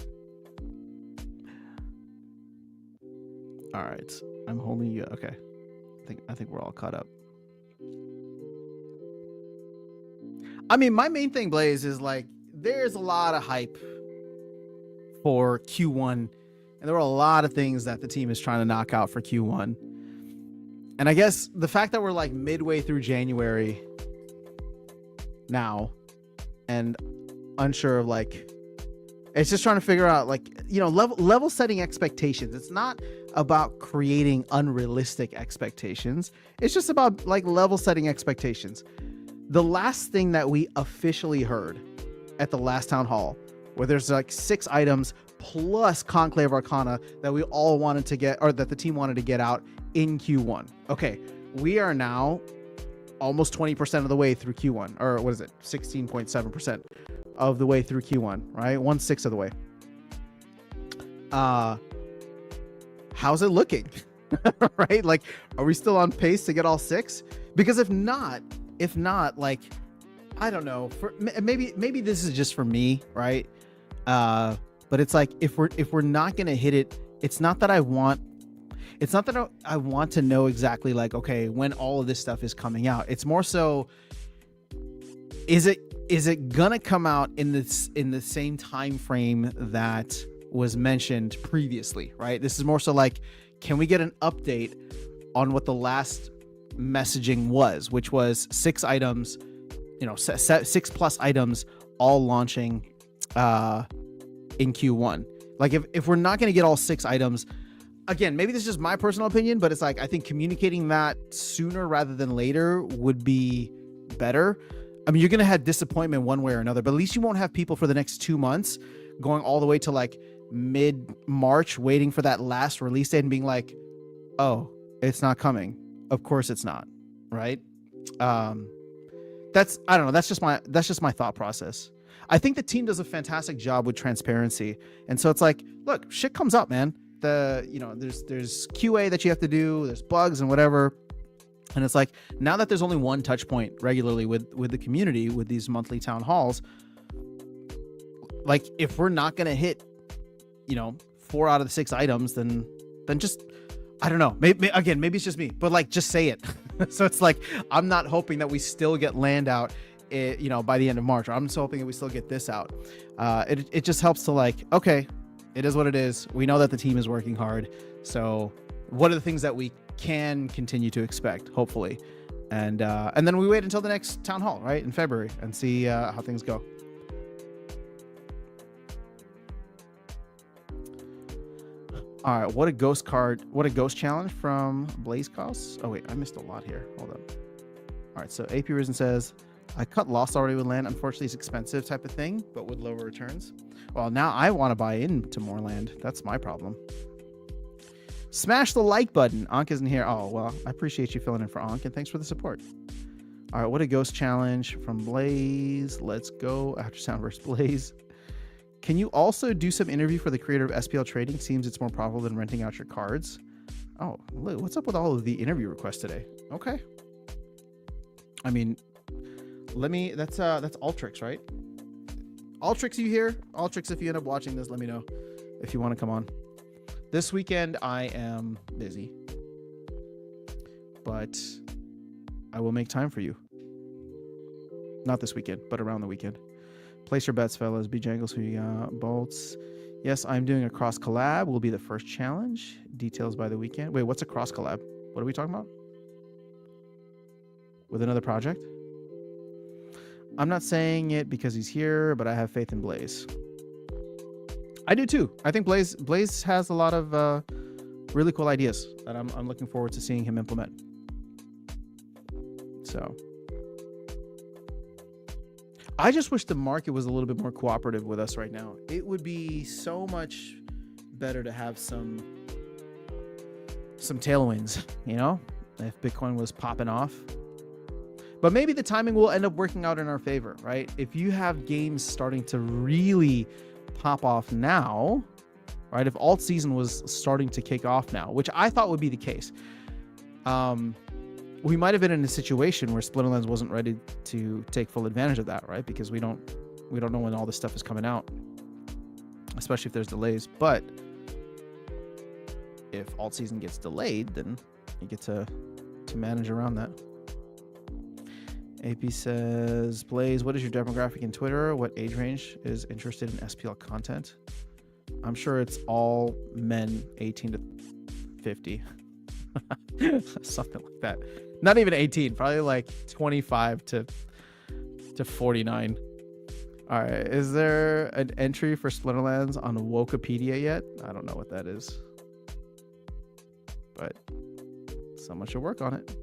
All right, I'm holding you. Okay, I think we're all caught up. I mean, my main thing, Blaze, is like there's a lot of hype for Q1, and there were a lot of things that the team is trying to knock out for Q1. And I guess the fact that we're like midway through January now, and unsure of like, it's just trying to figure out like, you know, level setting expectations. It's not about creating unrealistic expectations. It's just about like level setting expectations. The last thing that we officially heard at the last town hall, where there's like 6 items plus Conclave Arcana that we all wanted to get, or that the team wanted to get out in Q1. Okay, we are now almost 20% of the way through Q1, or what is it, 16.7% of the way through Q1, right? 1/6 of the way. How's it looking? Right? Like, are we still on pace to get all 6? Because if not, like, I don't know. For maybe this is just for me, right? But it's like if we're not gonna hit it, it's not that I want to know exactly like, okay, when all of this stuff is coming out. It's more so, is it gonna come out in the same time frame that was mentioned previously, right? This is more so like, can we get an update on what the last messaging was, which was 6 items, you know, 6+ items all launching in Q1. Like if we're not going to get all 6 items, again, maybe this is just my personal opinion, but it's like, I think communicating that sooner rather than later would be better. I mean, you're going to have disappointment one way or another, but at least you won't have people for the next 2 months going all the way to like mid-March waiting for that last release date and being like, oh, it's not coming. Of course it's not, right? I don't know. That's just my thought process. I think the team does a fantastic job with transparency. And so it's like, look, shit comes up, man. There's QA that you have to do, there's bugs and whatever. And it's like, now that there's only one touch point regularly with the community, with these monthly town halls, like if we're not going to hit, you know, 4 out of the 6 items, then just, I don't know. Maybe it's just me, but like, just say it. So it's like, I'm not hoping that we still get land out, you know, by the end of March. Or I'm just hoping that we still get this out. It just helps to like, okay, it is what it is. We know that the team is working hard. So what are the things that we can continue to expect, hopefully? And then we wait until the next town hall, right, in February, and see how things go. All right, what a ghost challenge from Blaze Costs. Oh wait, I missed a lot here. Hold on. All right, so AP Risen says, I cut Lost already with land. Unfortunately, it's expensive type of thing, but with lower returns. Well, now I want to buy into more land. That's my problem. Smash the like button. Ankh isn't here. Oh, well, I appreciate you filling in for Ankh, and thanks for the support. All right, what a ghost challenge from Blaze. Let's go. Aftersound versus Blaze. Can you also do some interview for the creator of SPL Trading? Seems it's more profitable than renting out your cards. Oh, Lou, what's up with all of the interview requests today? Okay. I mean, that's Ultrix, right? Ultrix, you here? Ultrix, if you end up watching this, let me know if you want to come on. This weekend, I am busy, but I will make time for you. Not this weekend, but around the weekend. Place your bets, fellas. Bjangles, who you got? Bolts. Yes, I'm doing a cross collab. Will be the first challenge. Details by the weekend. Wait, what's a cross collab? What are we talking about? With another project? I'm not saying it because he's here, but I have faith in Blaze. I do too. I think Blaze has a lot of really cool ideas that I'm looking forward to seeing him implement. So I just wish the market was a little bit more cooperative with us right now. It would be so much better to have some tailwinds, you know, if Bitcoin was popping off. But maybe the timing will end up working out in our favor, right? If you have games starting to really pop off now, right? If alt season was starting to kick off now, which I thought would be the case, we might have been in a situation where Splinterlands wasn't ready to take full advantage of that, right? Because we don't know when all this stuff is coming out, especially if there's delays. But if alt season gets delayed, then you get to manage around that. AP says, Blaze, what is your demographic in Twitter? What age range is interested in SPL content? I'm sure it's all men 18 to 50. Something like that. Not even 18, probably like 25 to 49. All right, is there an entry for Splinterlands on Wokepedia yet? I don't know what that is, but someone should work on it.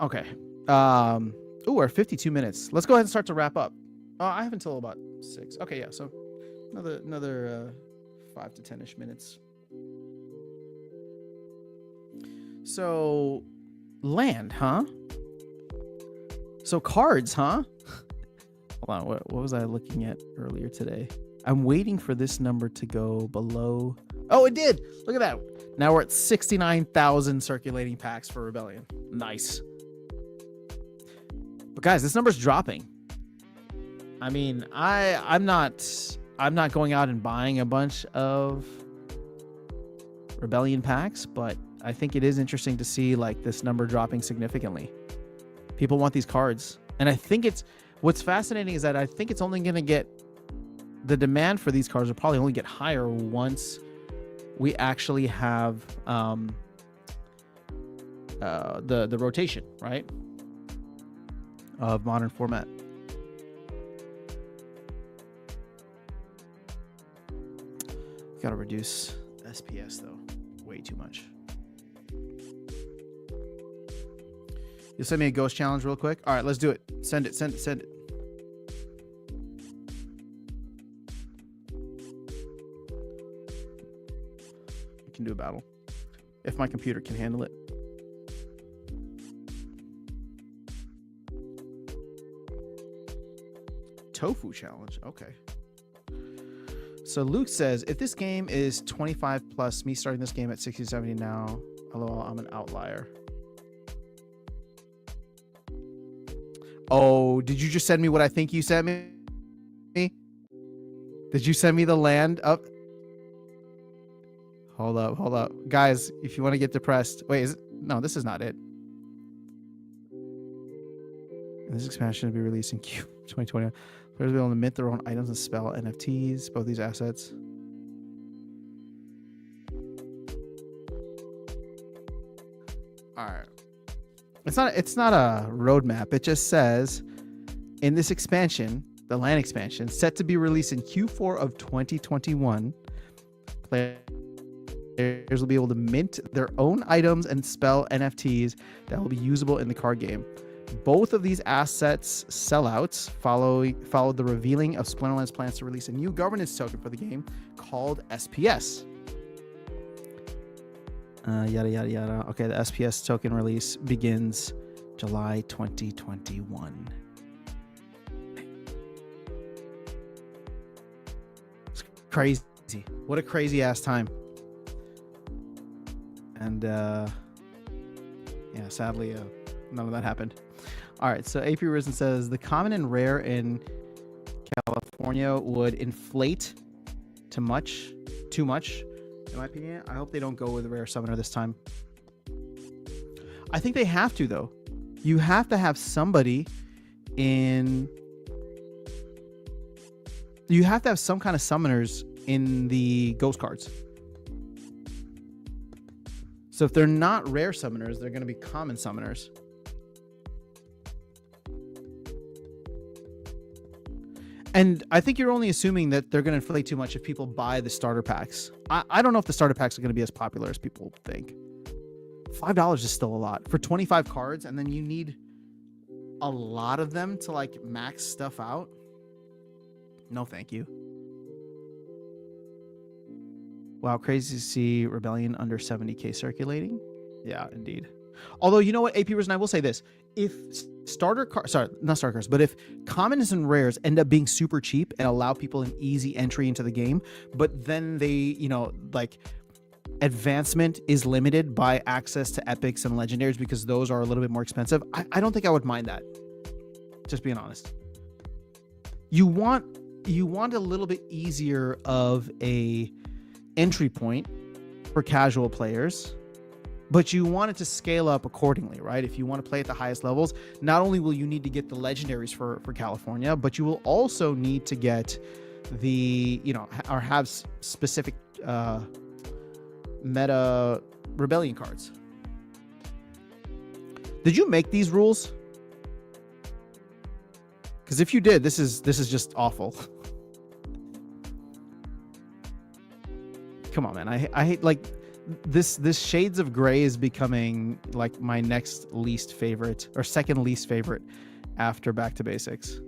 Okay. We're 52 minutes. Let's go ahead and start to wrap up. I have until about 6. Okay, yeah. So another 5 to 10-ish minutes. So land, huh? So cards, huh? Hold on. What was I looking at earlier today? I'm waiting for this number to go below. Oh, it did. Look at that. Now we're at 69,000 circulating packs for Rebellion. Nice. But guys, this number's dropping. I mean, I'm not going out and buying a bunch of Rebellion packs, but I think it is interesting to see like this number dropping significantly. People want these cards, and I think what's fascinating is that I think it's only going to get, the demand for these cards will probably only get higher once we actually have the rotation, right, of modern format. Gotta reduce SPS though, way too much. You'll send me a ghost challenge real quick. All right, let's do it. Send it. We can do a battle if my computer can handle it. Tofu challenge. Okay. So Luke says, if this game is 25 plus, me starting this game at 60, 70 now, lol, I'm an outlier. Oh, did you just send me what I think you sent me? Did you send me the land up? Hold up. Guys, if you want to get depressed. Wait, no, this is not it. This expansion will be released in Q 2020. Players will be able to mint their own items and spell NFTs, both these assets. All right. It's not a roadmap. It just says in this expansion, the land expansion, set to be released in Q4 of 2021, players will be able to mint their own items and spell NFTs that will be usable in the card game. Both of these assets sellouts followed the revealing of Splinterlands' plans to release a new governance token for the game called SPS. Yada, yada, yada. Okay, the SPS token release begins July 2021. It's crazy. What a crazy ass time. And, yeah, sadly, none of that happened. All right, so AP Risen says, the common and rare in California would inflate too much in my opinion. I hope they don't go with a rare summoner this time. I think they have to, though. You have to have somebody in... You have to have some kind of summoners in the ghost cards. So if they're not rare summoners, they're going to be common summoners. And I think you're only assuming that they're going to inflate too much if people buy the starter packs. I don't know if the starter packs are going to be as popular as people think. $5 is still a lot for 25 cards, and then you need a lot of them to like max stuff out. No, thank you. Wow, crazy to see Rebellion under 70k circulating. Yeah, indeed. Although, you know what, AP Risen, I will say this. If starter cards, sorry, not starter cards, but if commons and rares end up being super cheap and allow people an easy entry into the game, but then they, you know, like advancement is limited by access to epics and legendaries because those are a little bit more expensive, I don't think I would mind that. Just being honest. You want a little bit easier of a entry point for casual players, but you want it to scale up accordingly, right? If you want to play at the highest levels, not only will you need to get the legendaries for California, but you will also need to get the, you know, or have specific meta Rebellion cards. Did you make these rules? Because if you did, this is just awful. Come on, man. I hate, like, this Shades of Grey is becoming like my next least favorite or second least favorite after Back to Basics.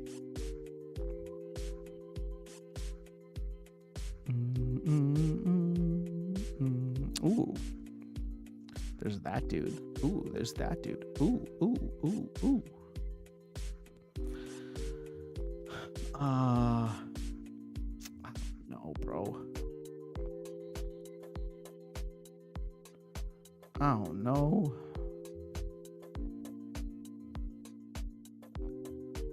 Ooh. There's that dude. Ooh, there's that dude. Ooh, ooh, ooh, ooh. No, bro. Oh, no.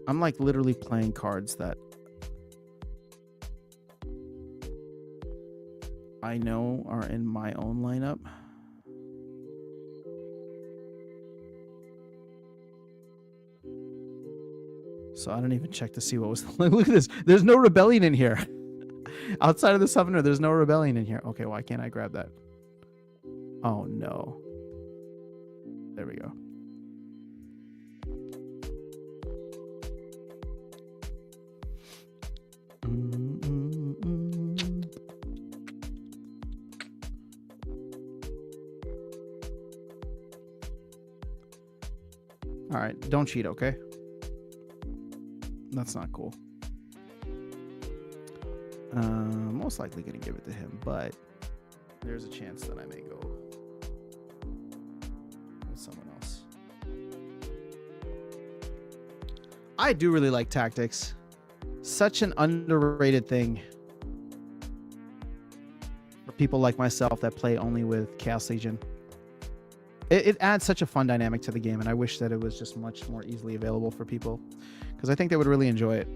I'm like literally playing cards that I know are in my own lineup. So I don't even check to see what was the... Look at this. There's no Rebellion in here. Outside of the Summoner, there's no Rebellion in here. Okay, why can't I grab that? Oh, no. There we go. All right, don't cheat, okay? That's not cool. Most likely gonna give it to him, but there's a chance that I may go with someone else. I do really like tactics. Such an underrated thing for people like myself that play only with Chaos Legion. It adds such a fun dynamic to the game, and I wish that it was just much more easily available for people, because I think they would really enjoy it.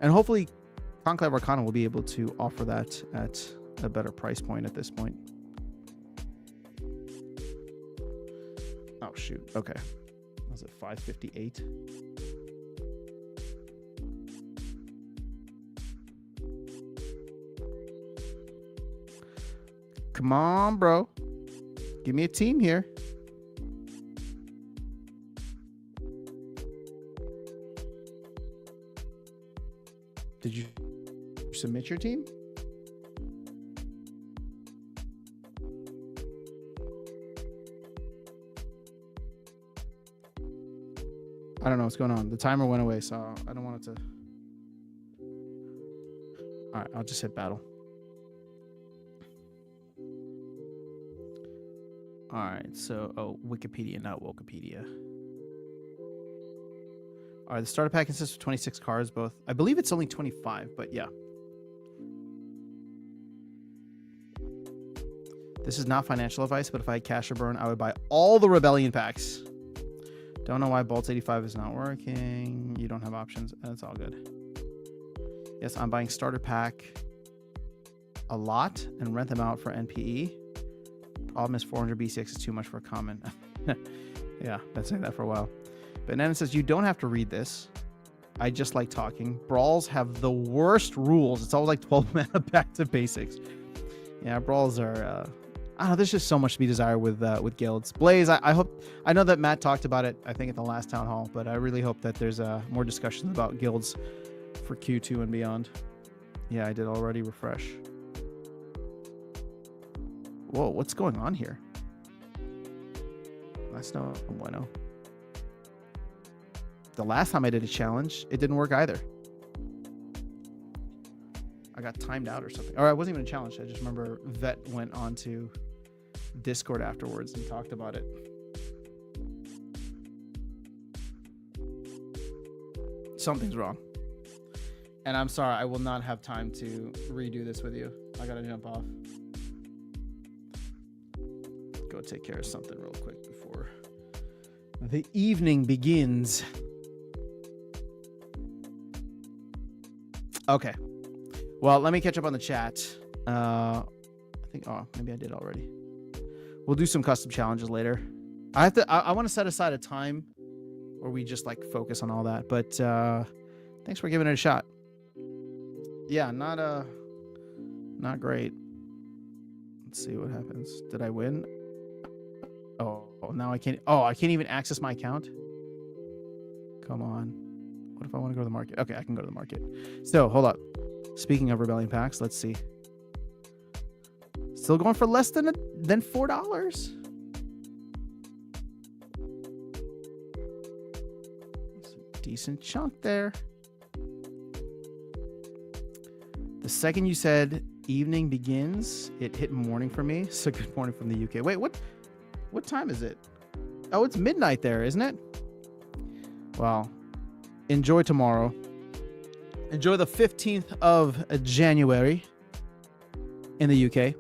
And hopefully Conclave Arcana will be able to offer that at a better price point at this point. Oh, shoot. Okay. Was it 558? Come on, bro. Give me a team here. Did you submit your team? I don't know what's going on. The timer went away, so I don't want it to... All right, I'll just hit battle. All right, so, oh, Wikipedia, not Wikipedia. All right, the starter pack consists of 26 cards, both. I believe it's only 25, but yeah. This is not financial advice, but if I had cash or burn, I would buy all the Rebellion packs. Don't know why Bolts 85 is not working. You don't have options. That's all good. Yes, I'm buying starter pack. a lot and rent them out for NPE. Problem is 400 B6 is too much for a common. Yeah, been saying that for a while. Banana says, you don't have to read this. I just like talking. Brawls have the worst rules. It's always like 12 mana back to basics. Yeah, brawls are... I don't know, there's just so much to be desired with guilds. Blaze, I know that Matt talked about it, I think, at the last town hall, but I really hope that there's more discussions about guilds for Q2 and beyond. Yeah, I did already refresh. Whoa, what's going on here? That's no bueno. The last time I did a challenge, it didn't work either. I got timed out or something. Or it wasn't even a challenge. I just remember Vet went on to Discord afterwards and talked about it. Something's wrong. And I'm sorry, I will not have time to redo this with you. I gotta jump off. Go take care of something real quick before the evening begins. Okay. Well, let me catch up on the chat. I think, oh, maybe I did already. We'll do some custom challenges later. I want to set aside a time where we just like focus on all that. But thanks for giving it a shot. Yeah, not great. Let's see what happens. Did I win? Oh, now I can't. Oh, I can't even access my account. Come on. What if I want to go to the market? Okay, I can go to the market. So, hold up. Speaking of Rebellion packs, let's see. Still going for less than $4. That's a decent chunk there. The second you said evening begins, it hit morning for me. So good morning from the UK. Wait, what time is it? Oh, it's midnight there, isn't it? Well, enjoy tomorrow. Enjoy the 15th of January in the UK.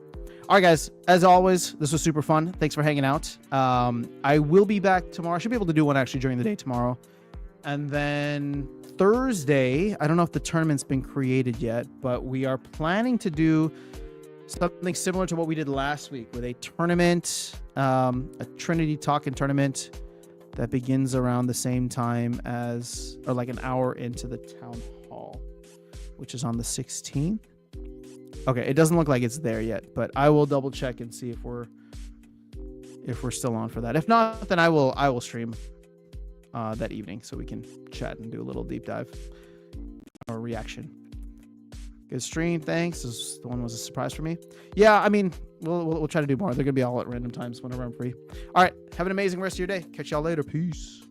All right, guys, as always, this was super fun. Thanks for hanging out. I will be back tomorrow. I should be able to do one actually during the day tomorrow. And then Thursday, I don't know if the tournament's been created yet, but we are planning to do something similar to what we did last week with a tournament, a Trinity Talking tournament that begins around the same time as, or like an hour into the town hall, which is on the 16th. Okay, it doesn't look like it's there yet, but I will double check and see if we're still on for that. If not, then I will stream that evening so we can chat and do a little deep dive or reaction. Good stream, thanks. The one was a surprise for me. Yeah, I mean, we'll try to do more. They're gonna be all at random times whenever I'm free. All right, have an amazing rest of your day. Catch y'all later. Peace.